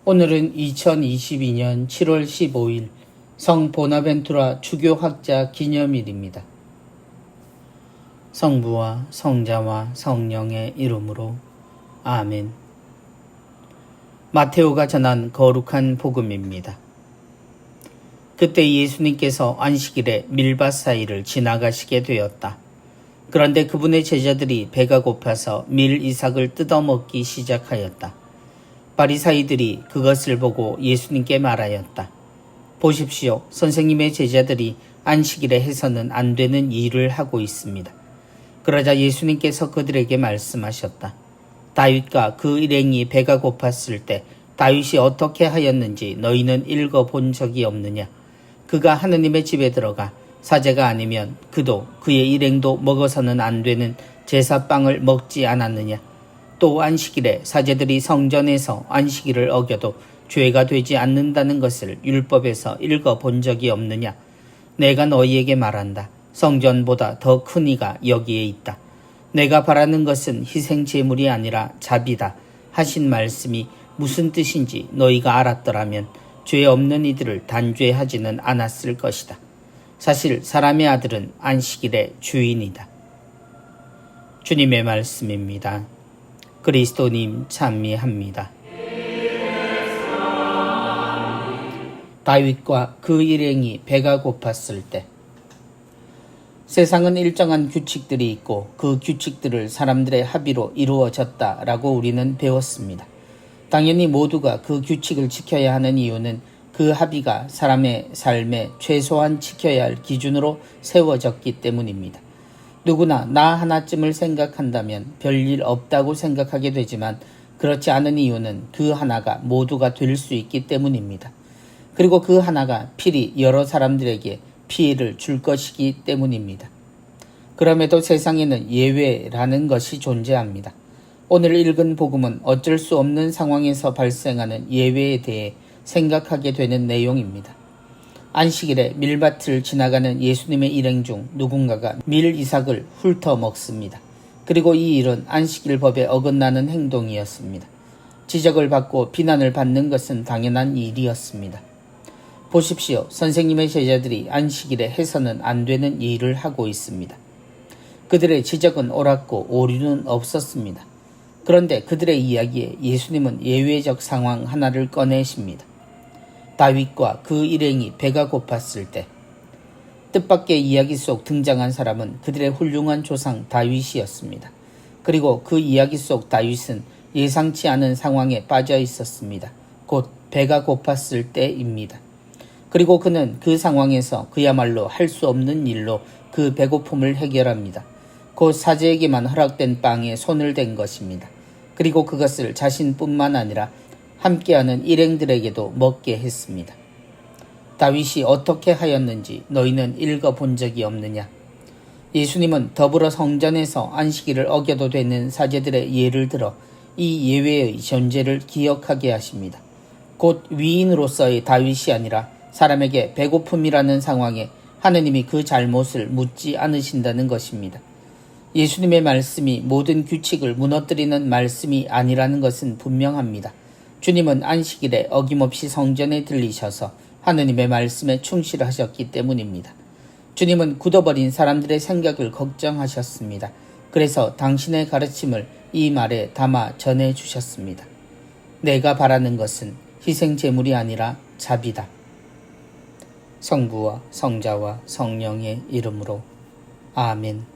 오늘은 2022년 7월 15일 성 보나벤투라 주교학자 기념일입니다. 성부와 성자와 성령의 이름으로 아멘. 마테오가 전한 거룩한 복음입니다. 그때 예수님께서 안식일에 밀밭 사이를 지나가시게 되었다. 그런데 그분의 제자들이 배가 고파서 밀 이삭을 뜯어먹기 시작하였다. 바리사이들이 그것을 보고 예수님께 말하였다. 보십시오. 선생님의 제자들이 안식일에 해서는 안 되는 일을 하고 있습니다. 그러자 예수님께서 그들에게 말씀하셨다. 다윗과 그 일행이 배가 고팠을 때 다윗이 어떻게 하였는지 너희는 읽어본 적이 없느냐? 그가 하느님의 집에 들어가 사제가 아니면 그도 그의 일행도 먹어서는 안 되는 제사빵을 먹지 않았느냐? 또 안식일에 사제들이 성전에서 안식일을 어겨도 죄가 되지 않는다는 것을 율법에서 읽어본 적이 없느냐? 내가 너희에게 말한다. 성전보다 더 큰 이가 여기에 있다. 내가 바라는 것은 희생 제물이 아니라 자비다 하신 말씀이 무슨 뜻인지 너희가 알았더라면 죄 없는 이들을 단죄하지는 않았을 것이다. 사실 사람의 아들은 안식일의 주인이다. 주님의 말씀입니다. 그리스도님 찬미합니다. 다윗과 그 일행이 배가 고팠을 때 세상은 일정한 규칙들이 있고 그 규칙들을 사람들의 합의로 이루어졌다라고 우리는 배웠습니다. 당연히 모두가 그 규칙을 지켜야 하는 이유는 그 합의가 사람의 삶에 최소한 지켜야 할 기준으로 세워졌기 때문입니다. 누구나 나 하나쯤을 생각한다면 별일 없다고 생각하게 되지만 그렇지 않은 이유는 그 하나가 모두가 될 수 있기 때문입니다. 그리고 그 하나가 필히 여러 사람들에게 피해를 줄 것이기 때문입니다. 그럼에도 세상에는 예외라는 것이 존재합니다. 오늘 읽은 복음은 어쩔 수 없는 상황에서 발생하는 예외에 대해 생각하게 되는 내용입니다. 안식일에 밀밭을 지나가는 예수님의 일행 중 누군가가 밀 이삭을 훑어 먹습니다. 그리고 이 일은 안식일 법에 어긋나는 행동이었습니다. 지적을 받고 비난을 받는 것은 당연한 일이었습니다. 보십시오. 선생님의 제자들이 안식일에 해서는 안 되는 일을 하고 있습니다. 그들의 지적은 옳았고 오류는 없었습니다. 그런데 그들의 이야기에 예수님은 예외적 상황 하나를 꺼내십니다. 다윗과 그 일행이 배가 고팠을 때 뜻밖의 이야기 속 등장한 사람은 그들의 훌륭한 조상 다윗이었습니다. 그리고 그 이야기 속 다윗은 예상치 않은 상황에 빠져 있었습니다. 곧 배가 고팠을 때입니다. 그리고 그는 그 상황에서 그야말로 할 수 없는 일로 그 배고픔을 해결합니다. 곧 사제에게만 허락된 빵에 손을 댄 것입니다. 그리고 그것을 자신뿐만 아니라 함께하는 일행들에게도 먹게 했습니다. 다윗이 어떻게 하였는지 너희는 읽어본 적이 없느냐? 예수님은 더불어 성전에서 안식일을 어겨도 되는 사제들의 예를 들어 이 예외의 존재를 기억하게 하십니다. 곧 위인으로서의 다윗이 아니라 사람에게 배고픔이라는 상황에 하느님이 그 잘못을 묻지 않으신다는 것입니다. 예수님의 말씀이 모든 규칙을 무너뜨리는 말씀이 아니라는 것은 분명합니다. 주님은 안식일에 어김없이 성전에 들리셔서 하느님의 말씀에 충실하셨기 때문입니다. 주님은 굳어버린 사람들의 생각을 걱정하셨습니다. 그래서 당신의 가르침을 이 말에 담아 전해주셨습니다. 내가 바라는 것은 희생 제물이 아니라 자비다. 성부와 성자와 성령의 이름으로 아멘.